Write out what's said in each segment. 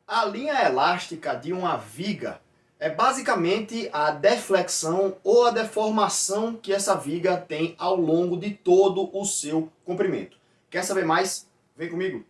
A linha elástica de uma viga é basicamente a deflexão ou a deformação que essa viga tem ao longo de todo o seu comprimento. Quer saber mais? Vem comigo!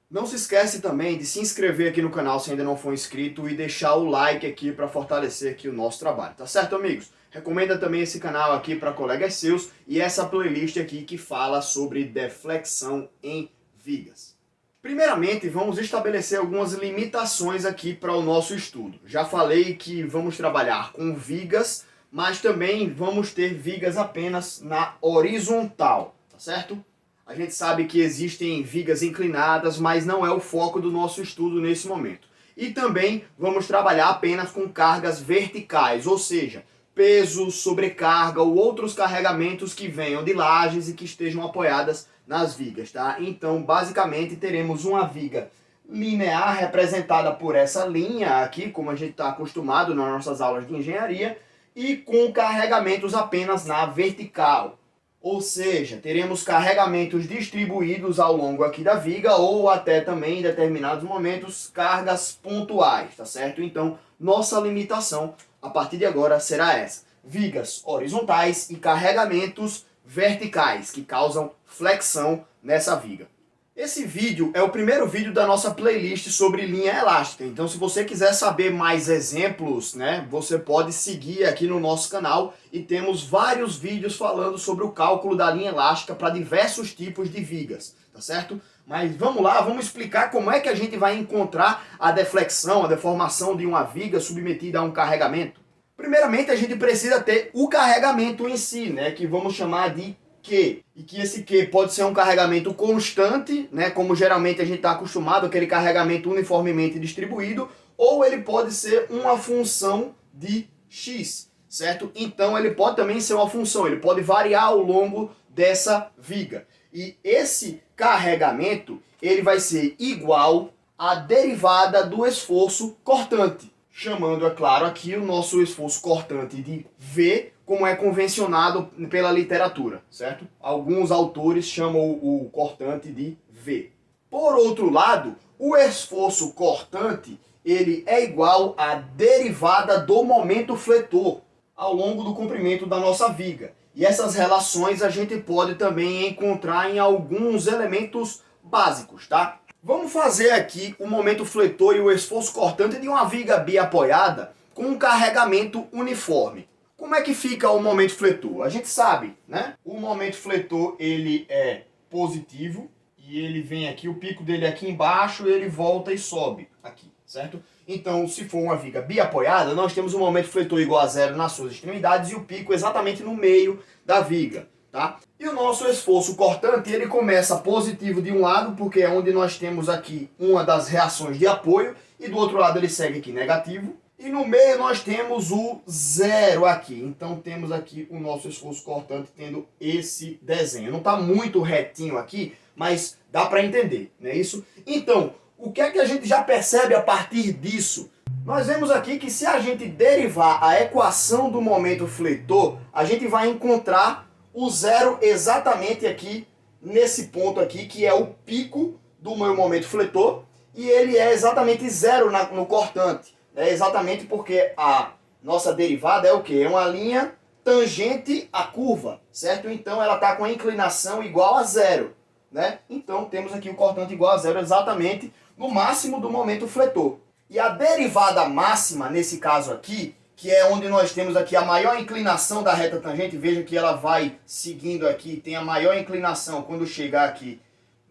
Não se esquece também de se inscrever aqui no canal se ainda não for inscrito e deixar o like aqui para fortalecer aqui o nosso trabalho, tá certo, amigos? Recomenda também esse canal aqui para colegas seus e essa playlist aqui que fala sobre deflexão em vigas. Primeiramente, vamos estabelecer algumas limitações aqui para o nosso estudo. Já falei que vamos trabalhar com vigas, mas também vamos ter vigas apenas na horizontal, tá certo? A gente sabe que existem vigas inclinadas, mas não é o foco do nosso estudo nesse momento. E também vamos trabalhar apenas com cargas verticais, ou seja, peso, sobrecarga ou outros carregamentos que venham de lajes e que estejam apoiadas nas vigas, tá? Então, basicamente, teremos uma viga linear representada por essa linha aqui, como a gente está acostumado nas nossas aulas de engenharia, e com carregamentos apenas na vertical. Ou seja, teremos carregamentos distribuídos ao longo aqui da viga ou até também em determinados momentos cargas pontuais, tá certo? Então, nossa limitação a partir de agora será essa: vigas horizontais e carregamentos verticais que causam flexão nessa viga. Esse vídeo é o primeiro vídeo da nossa playlist sobre linha elástica, então se você quiser saber mais exemplos, né, você pode seguir aqui no nosso canal e temos vários vídeos falando sobre o cálculo da linha elástica para diversos tipos de vigas, tá certo? Mas vamos lá, vamos explicar como é que a gente vai encontrar a deflexão, a deformação de uma viga submetida a um carregamento. Primeiramente, a gente precisa ter o carregamento em si, né, que vamos chamar de Q. E que esse Q pode ser um carregamento constante, né, como geralmente a gente está acostumado, aquele carregamento uniformemente distribuído, ou ele pode ser uma função de X, certo? Então ele pode também ser uma função, ele pode variar ao longo dessa viga. E esse carregamento, ele vai ser igual à derivada do esforço cortante, chamando, é claro, aqui o nosso esforço cortante de V, como é convencionado pela literatura, certo? Alguns autores chamam o cortante de V. Por outro lado, o esforço cortante, ele é igual à derivada do momento fletor ao longo do comprimento da nossa viga. E essas relações a gente pode também encontrar em alguns elementos básicos, tá? Vamos fazer aqui o momento fletor e o esforço cortante de uma viga biapoiada com um carregamento uniforme. Como é que fica o momento fletor? A gente sabe, né? O momento fletor, ele é positivo e ele vem aqui, o pico dele aqui embaixo, ele volta e sobe aqui, certo? Então, se for uma viga biapoiada, nós temos o momento fletor igual a zero nas suas extremidades e o pico exatamente no meio da viga, tá? E o nosso esforço cortante, ele começa positivo de um lado, porque é onde nós temos aqui uma das reações de apoio, e do outro lado ele segue aqui negativo. E no meio nós temos o zero aqui. Então temos aqui o nosso esforço cortante tendo esse desenho. Não está muito retinho aqui, mas dá para entender, não é isso? Então, o que é que a gente já percebe a partir disso? Nós vemos aqui que se a gente derivar a equação do momento fletor, a gente vai encontrar o zero exatamente aqui, nesse ponto aqui, que é o pico do meu momento fletor, e ele é exatamente zero no cortante. É exatamente porque a nossa derivada é o quê? É uma linha tangente à curva, certo? Então ela está com a inclinação igual a zero, né? Então temos aqui o cortante igual a zero exatamente no máximo do momento fletor. E a derivada máxima, nesse caso aqui, que é onde nós temos aqui a maior inclinação da reta tangente, veja que ela vai seguindo aqui, tem a maior inclinação quando chegar aqui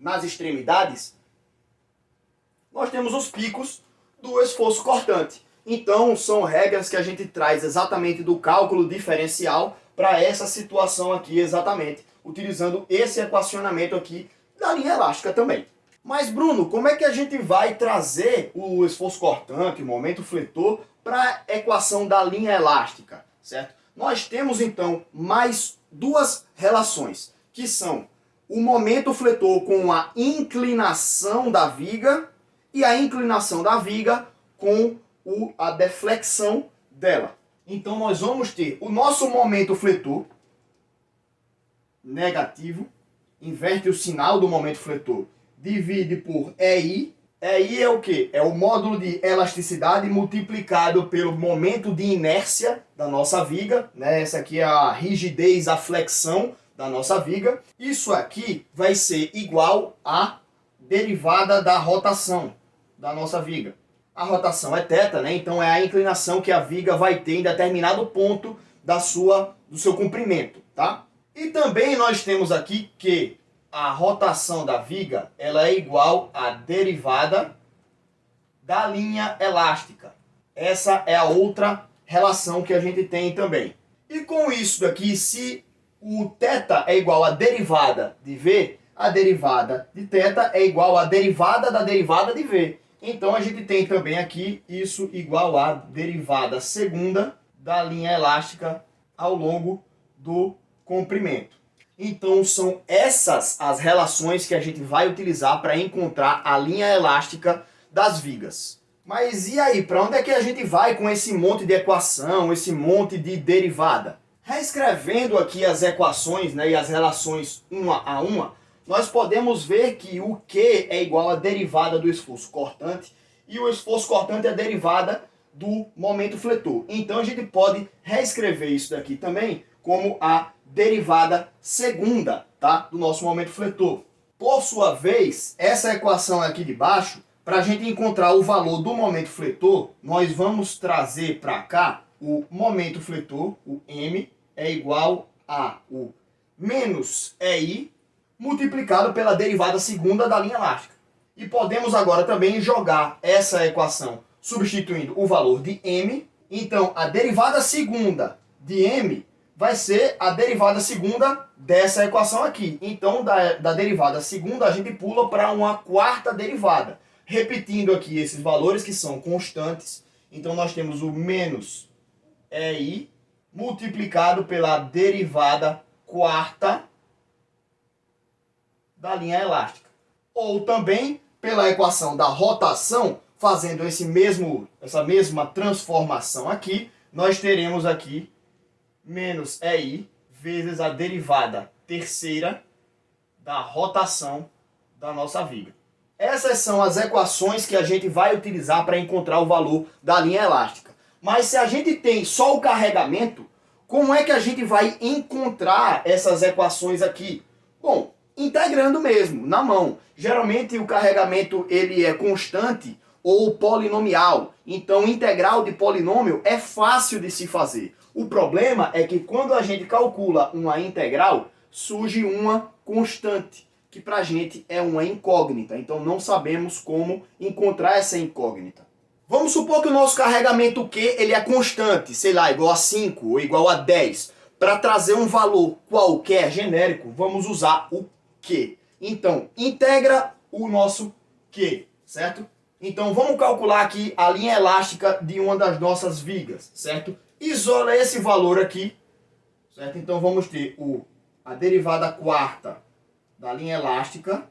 nas extremidades, nós temos os picos do esforço cortante. Então, são regras que a gente traz exatamente do cálculo diferencial para essa situação aqui exatamente, utilizando esse equacionamento aqui da linha elástica também. Mas, Bruno, como é que a gente vai trazer o esforço cortante, o momento fletor, para a equação da linha elástica, certo? Nós temos, então, mais duas relações, que são o momento fletor com a inclinação da viga e a inclinação da viga com a deflexão dela. Então nós vamos ter o nosso momento fletor negativo, inverte o sinal do momento fletor, divide por EI, EI é o quê? É o módulo de elasticidade multiplicado pelo momento de inércia da nossa viga, né? Essa aqui é a rigidez, a flexão da nossa viga. Isso aqui vai ser igual à derivada da rotação da nossa viga. A rotação é θ, né? Então é a inclinação que a viga vai ter em determinado ponto do seu comprimento, tá? E também nós temos aqui que a rotação da viga ela é igual à derivada da linha elástica. Essa é a outra relação que a gente tem também. E com isso daqui, se o θ é igual à derivada de V, a derivada de θ é igual à derivada da derivada de V. Então a gente tem também aqui isso igual à derivada segunda da linha elástica ao longo do comprimento. Então são essas as relações que a gente vai utilizar para encontrar a linha elástica das vigas. Mas e aí, para onde é que a gente vai com esse monte de equação, esse monte de derivada? Reescrevendo aqui as equações, né, e as relações uma a uma, nós podemos ver que o Q é igual à derivada do esforço cortante e o esforço cortante é a derivada do momento fletor. Então a gente pode reescrever isso daqui também como a derivada segunda, tá, do nosso momento fletor. Por sua vez, essa equação aqui de baixo, para a gente encontrar o valor do momento fletor, nós vamos trazer para cá o momento fletor, o M, é igual a o menos EI multiplicado pela derivada segunda da linha elástica. E podemos agora também jogar essa equação substituindo o valor de M. Então, a derivada segunda de M vai ser a derivada segunda dessa equação aqui. Então, da derivada segunda, a gente pula para uma quarta derivada. Repetindo aqui esses valores que são constantes. Então, nós temos o menos EI multiplicado pela derivada quarta da linha elástica. Ou também pela equação da rotação, fazendo essa mesma transformação aqui, nós teremos aqui menos EI vezes a derivada terceira da rotação da nossa viga. Essas são as equações que a gente vai utilizar para encontrar o valor da linha elástica. Mas se a gente tem só o carregamento, como é que a gente vai encontrar essas equações aqui? Bom, integrando mesmo, na mão. Geralmente o carregamento ele é constante ou polinomial. Então, integral de polinômio é fácil de se fazer. O problema é que quando a gente calcula uma integral, surge uma constante, que para a gente é uma incógnita. Então, não sabemos como encontrar essa incógnita. Vamos supor que o nosso carregamento Q ele é constante, sei lá, igual a 5 ou igual a 10. Para trazer um valor qualquer genérico, vamos usar o Q. Então, integra o nosso Q, certo? Então, vamos calcular aqui a linha elástica de uma das nossas vigas, certo? Isola esse valor aqui, certo? Então, vamos ter a derivada quarta da linha elástica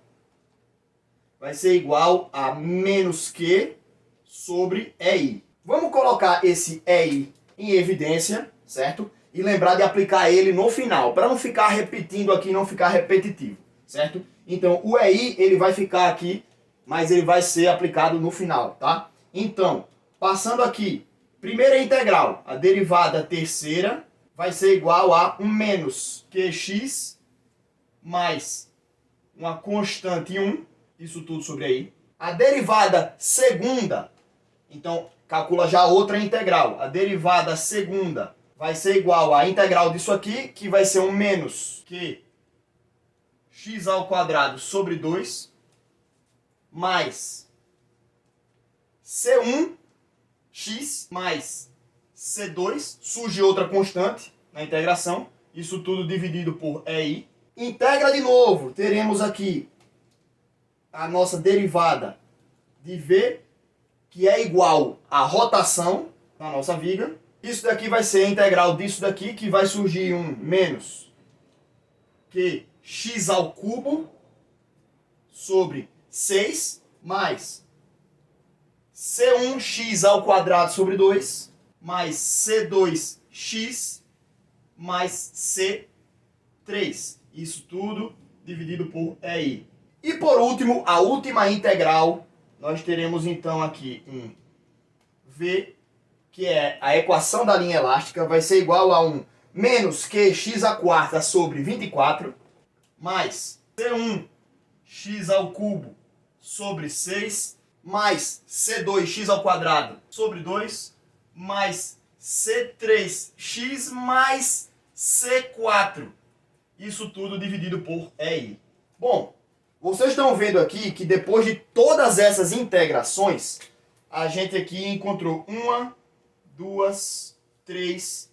vai ser igual a menos Q sobre EI. Vamos colocar esse EI em evidência, certo? E lembrar de aplicar ele no final, para não ficar repetindo aqui, não ficar repetitivo, certo? Então, o EI ele vai ficar aqui, mas ele vai ser aplicado no final, tá? Então, passando aqui, primeira integral, a derivada terceira vai ser igual a 1 menos QX mais uma constante 1, isso tudo sobre EI. A derivada segunda, então, calcula já outra integral. A derivada segunda vai ser igual à integral disso aqui, que vai ser 1 menos que x ao quadrado sobre 2, mais C1x mais C2, surge outra constante na integração, isso tudo dividido por EI. Integra de novo, teremos aqui a nossa derivada de V, que é igual à rotação da nossa viga. Isso daqui vai ser a integral disso daqui, que vai surgir 1 menos que x ao cubo sobre 6 mais C1x ao quadrado sobre 2 mais C2x mais C3. Isso tudo dividido por EI. E por último, a última integral nós teremos então aqui um V, que é a equação da linha elástica, vai ser igual a um menos QX² sobre 24, mais C1x² sobre 6, mais C2x² sobre 2, mais C3x mais C4. Isso tudo dividido por EI. Bom, vocês estão vendo aqui que depois de todas essas integrações, a gente aqui encontrou 1, 2, 3,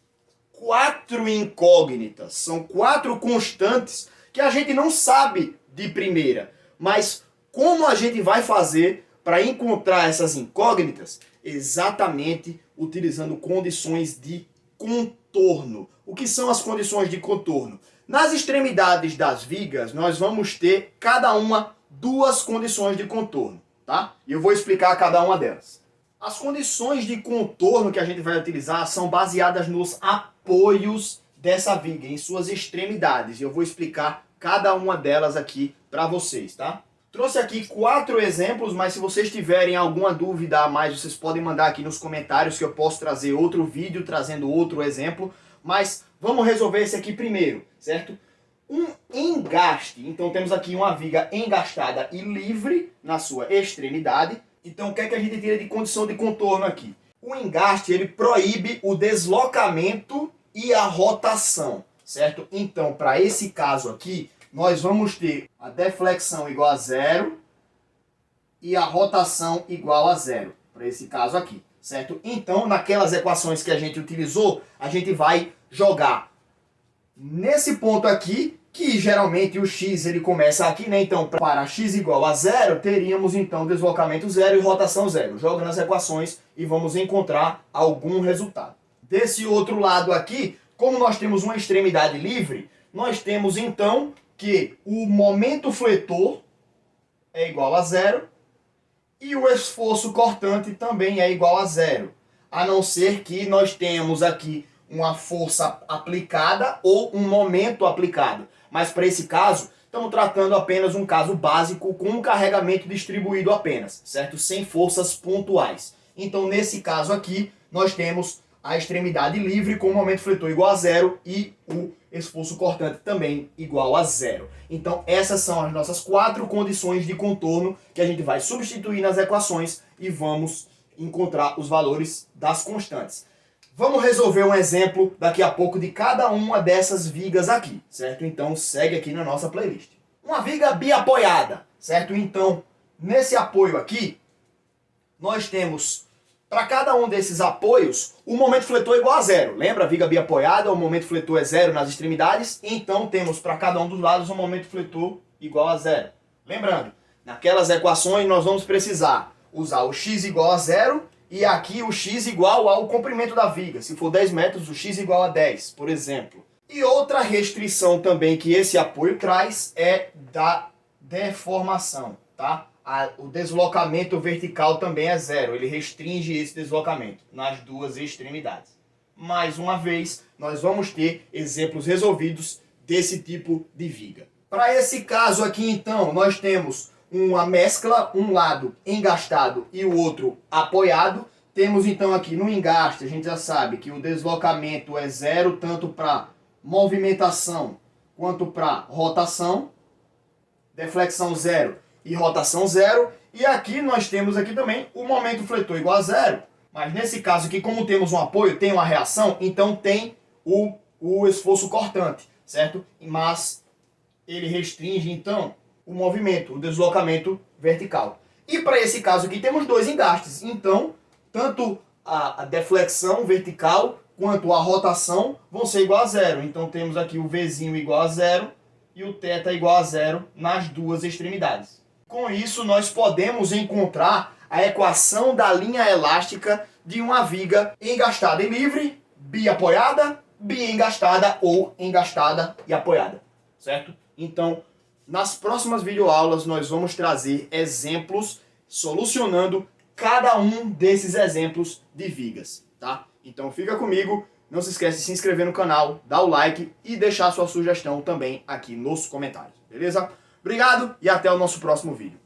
4 incógnitas. São 4 constantes que a gente não sabe de primeira. Mas como a gente vai fazer para encontrar essas incógnitas? Exatamente utilizando condições de contorno. O que são as condições de contorno? Nas extremidades das vigas, nós vamos ter cada uma 2 condições de contorno, tá? E eu vou explicar cada uma delas. As condições de contorno que a gente vai utilizar são baseadas nos apoios dessa viga, em suas extremidades. E eu vou explicar cada uma delas aqui para vocês, tá? Trouxe aqui 4 exemplos, mas se vocês tiverem alguma dúvida a mais, vocês podem mandar aqui nos comentários que eu posso trazer outro vídeo trazendo outro exemplo. Mas vamos resolver esse aqui primeiro, certo? Um engaste. Então temos aqui uma viga engastada e livre na sua extremidade. Então o que é que a gente tira de condição de contorno aqui? O engaste, ele proíbe o deslocamento e a rotação, certo? Então, para esse caso aqui, nós vamos ter a deflexão igual a 0 e a rotação igual a 0, para esse caso aqui, certo? Então, naquelas equações que a gente utilizou, a gente vai jogar nesse ponto aqui, que geralmente o x ele começa aqui, né? Então, para x igual a 0, teríamos então deslocamento 0 e rotação 0. Joga nas equações e vamos encontrar algum resultado. Desse outro lado aqui, como nós temos uma extremidade livre, nós temos então que o momento fletor é igual a 0 e o esforço cortante também é igual a 0. A não ser que nós tenhamos aqui uma força aplicada ou um momento aplicado. Mas para esse caso, estamos tratando apenas um caso básico com um carregamento distribuído apenas, certo? Sem forças pontuais. Então, nesse caso aqui, nós temos a extremidade livre com o momento fletor igual a 0 e o esforço cortante também igual a 0. Então, essas são as nossas 4 condições de contorno que a gente vai substituir nas equações e vamos encontrar os valores das constantes. Vamos resolver um exemplo daqui a pouco de cada uma dessas vigas aqui, certo? Então, segue aqui na nossa playlist. Uma viga biapoiada, certo? Então, nesse apoio aqui, nós temos, para cada um desses apoios, o momento fletor igual a 0. Lembra? A viga biapoiada, o momento fletor é 0 nas extremidades. Então, temos para cada um dos lados o momento fletor igual a 0. Lembrando, naquelas equações nós vamos precisar usar o x igual a 0 e aqui o x igual ao comprimento da viga. Se for 10 metros, o x igual a 10, por exemplo. E outra restrição também que esse apoio traz é da deformação, tá? O deslocamento vertical também é 0. Ele restringe esse deslocamento nas 2 extremidades. Mais uma vez, nós vamos ter exemplos resolvidos desse tipo de viga. Para esse caso aqui, então, nós temos uma mescla, um lado engastado e o outro apoiado. Temos então aqui no engaste, a gente já sabe que o deslocamento é 0, tanto para movimentação quanto para rotação. Deflexão 0 e rotação 0. E aqui nós temos aqui também o momento fletor igual a 0. Mas nesse caso aqui, como temos um apoio, tem uma reação, então tem o esforço cortante, certo? Mas ele restringe então o movimento, o deslocamento vertical. E para esse caso aqui temos 2 engastes. Então, tanto a deflexão vertical quanto a rotação vão ser igual a 0. Então temos aqui o Vzinho igual a 0 e o θ igual a 0 nas 2 extremidades. Com isso, nós podemos encontrar a equação da linha elástica de uma viga engastada e livre, biapoiada, biengastada ou engastada e apoiada, certo? Então, nas próximas videoaulas nós vamos trazer exemplos solucionando cada um desses exemplos de vigas, tá? Então fica comigo, não se esquece de se inscrever no canal, dar o like e deixar sua sugestão também aqui nos comentários, beleza? Obrigado e até o nosso próximo vídeo.